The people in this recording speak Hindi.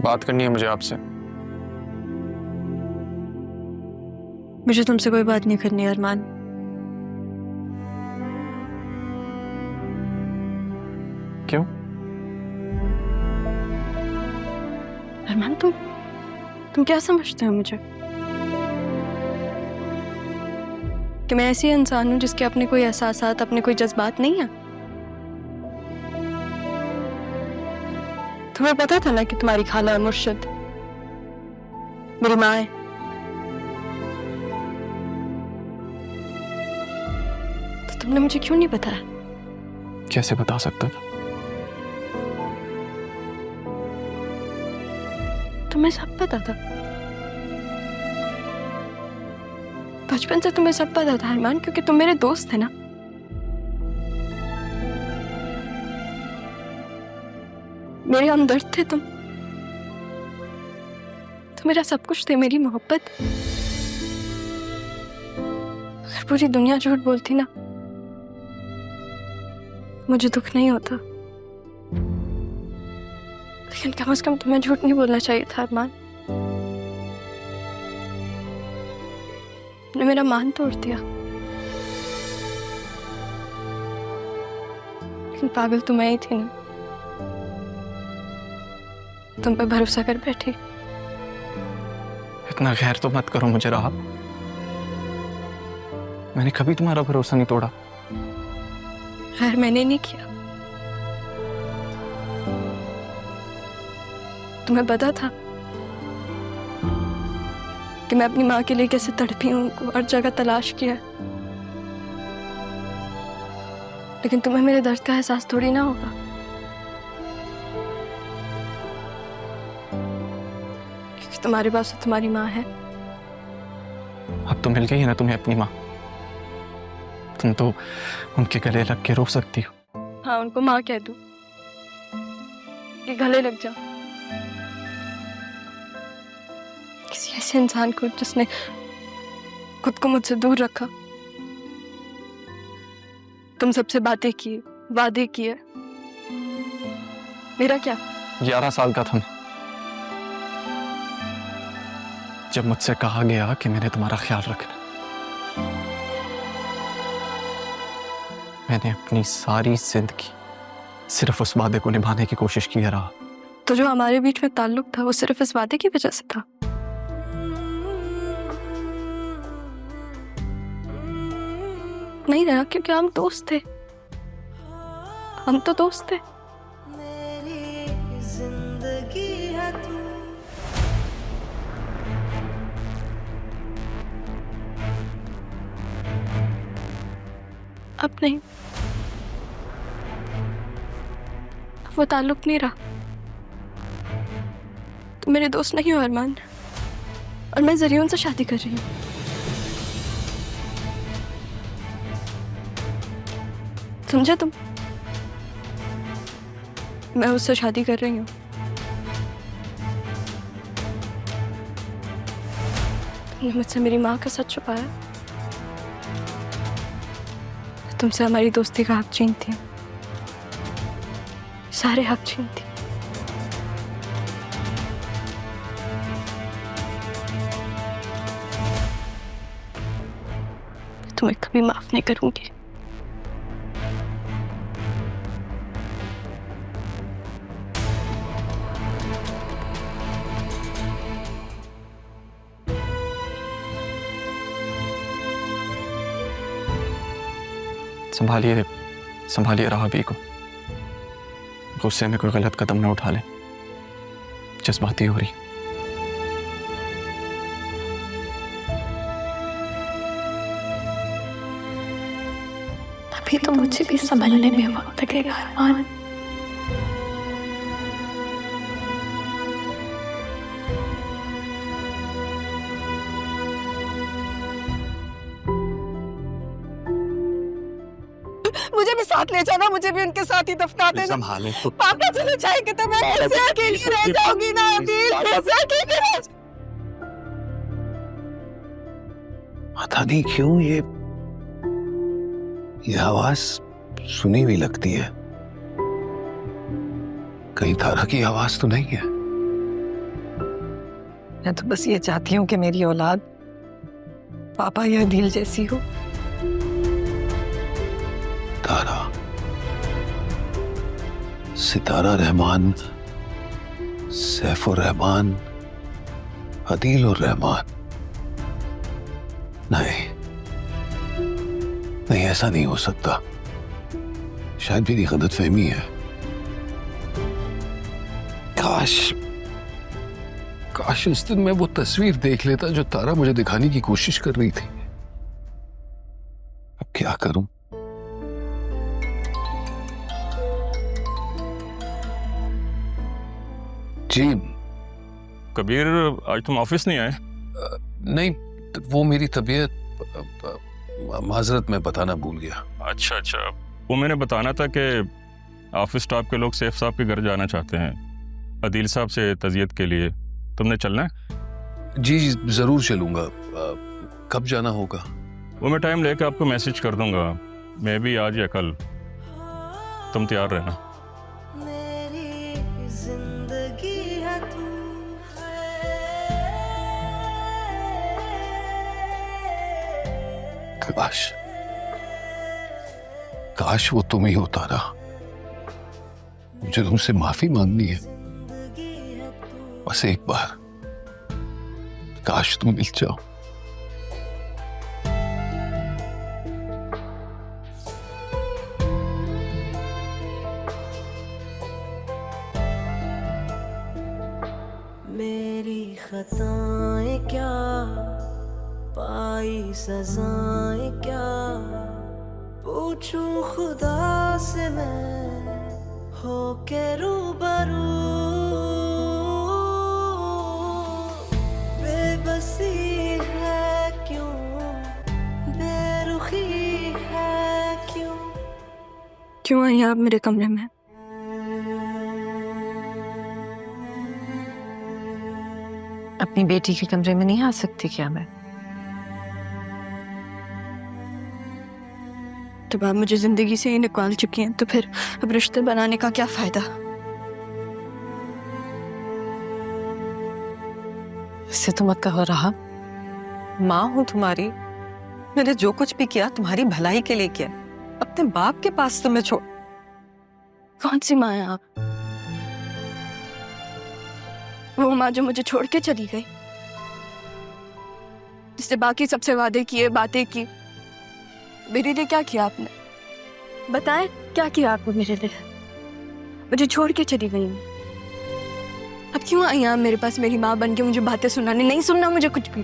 बात करनी है मुझे आपसे। मुझे तुमसे कोई बात नहीं करनी अरमान। क्यों? अरमान तुम क्या समझते हो मुझे? कि मैं ऐसी इंसान हूं जिसके अपने कोई एहसासात, अपने कोई जज्बात नहीं है? तुम्हें पता था ना कि तुम्हारी खाला और मुर्शिद मेरी माँ है। तो तुमने मुझे क्यों नहीं बताया? कैसे बता सकता था? तुम्हें सब पता था। बचपन से तुम्हें सब पता था अरमान, क्योंकि तुम मेरे दोस्त थे ना। मेरे हमदर्द थे तुम मेरा सब कुछ थे, मेरी मोहब्बत। अगर पूरी दुनिया झूठ बोलती ना, मुझे दुख नहीं होता। लेकिन कम से कम तुम्हें झूठ नहीं बोलना चाहिए था अरमान। तुमने मेरा मान तोड़ दिया। लेकिन पागल तो मैं ही थी ना, तुम पे भरोसा कर बैठी। इतना खैर तो मत करो मुझे राह। मैंने कभी तुम्हारा भरोसा नहीं तोड़ा। खैर मैंने नहीं किया। तुम्हें पता था कि मैं अपनी माँ के लिए कैसे तड़पी हूँ, हर जगह तलाश किया। लेकिन तुम्हें मेरे दर्द का एहसास थोड़ी ना होगा। क्योंकि तुम्हारे पास तो तुम्हारी माँ है। अब तो मिल गई है ना तुम्हें अपनी माँ। तुम तो उनके गले लग के रो सकती हो। हाँ, उनको माँ कह दो कि गले लग जाओ। किसी ऐसे इंसान को जिसने खुद को मुझसे दूर रखा। तुम सबसे बातें की, वादे किए। मेरा क्या? 11 साल का था मैं जब मुझसे कहा गया कि मैंने तुम्हारा ख्याल रखना। मैंने अपनी सारी जिंदगी सिर्फ उस वादे को निभाने की कोशिश की है रहा। तो जो हमारे बीच में ताल्लुक था वो सिर्फ इस वादे की वजह से था। नहीं रहा, क्योंकि हम दोस्त थे। हम तो दोस्त थे। अब नहीं, अब वो ताल्लुक नहीं रहा। तुम मेरे दोस्त नहीं हो अरमान, और मैं जरियन से शादी कर रही हूँ। समझे तुम? मैं उससे शादी कर रही हूँ। तुमने मुझसे मेरी माँ का सच छुपाया। तुमसे हमारी दोस्ती का हक छीनती हूँ, सारे हक छीनती। तुम्हें कभी माफ नहीं करूंगी। संभालिए संभालिए राह भी को। गुस्से में कोई गलत कदम ना उठा ले। जज्बाती हो रही। अभी तो मुझे भी संभलने में वक्त लगेगा अरमान। मुझे भी साथ ले जाना, मुझे भी उनके साथ ही दफना देना। संभाले तो। पापा चले जाएंगे तो मैं कैसे अकेली रह जाऊंगी ना अभी, कैसे अकेली रह। पता नहीं क्यों ये आवाज सुनी हुई लगती है। कहीं तारा की आवाज तो नहीं है? मैं तो बस ये चाहती हूँ कि मेरी औलाद पापा या दिल जैसी हो। तारा, सितारा रहमान, सैफुर रहमान, अदील और रहमान। नहीं नहीं, ऐसा नहीं हो सकता। शायद मेरी गलतफहमी है। काश इस दिन मैं वो तस्वीर देख लेता जो तारा मुझे दिखाने की कोशिश कर रही थी। अब क्या करूं? जी कबीर, आज तुम ऑफिस नहीं आए? नहीं, वो मेरी तबीयत, माजरत मैं बताना भूल गया। अच्छा, वो मैंने बताना था कि ऑफिस स्टाफ के लोग सैफ साहब के घर जाना चाहते हैं अदील साहब से तज़ियत के लिए। तुमने चलना है? जी जरूर चलूंगा। कब जाना होगा? वो मैं टाइम लेकर आपको मैसेज कर दूंगा, मैं भी आज या कल। तुम तैयार रहना। मेरी जिंदगी है तू, काश वो तुम ही हो तारा। मुझे तुमसे माफी मांगनी है, बस एक बार। काश तुम मिल जाओ। मेरी खताएं क्या, पाई सजाएं क्या, पूछूं खुदा से मैं हो के रूबरू। बेबसी है क्यों, बेरुखी है क्यों आई आप मेरे कमरे में? अपनी बेटी के कमरे में नहीं आ सकती क्या मैं? जब आप मुझे जिंदगी से ही निकाल चुकी हैं तो फिर अब रिश्ते बनाने का क्या फायदा? इससे तो मत कहो रहा। माँ हूं तुम्हारी, मैंने जो कुछ भी किया तुम्हारी भलाई के लिए किया। अपने बाप के पास तुम्हें छोड़। कौन सी माँ है आप? वो माँ जो मुझे छोड़ के चली गई, जिससे बाकी सबसे वादे किए, बातें की। मेरे लिए क्या किया आपने? बताएं, क्या किया आपने मेरे लिए? मुझे छोड़ के चली गई। अब क्यों आई आप मेरे पास मेरी माँ बन के मुझे बातें सुनाने? नहीं सुनना मुझे कुछ भी।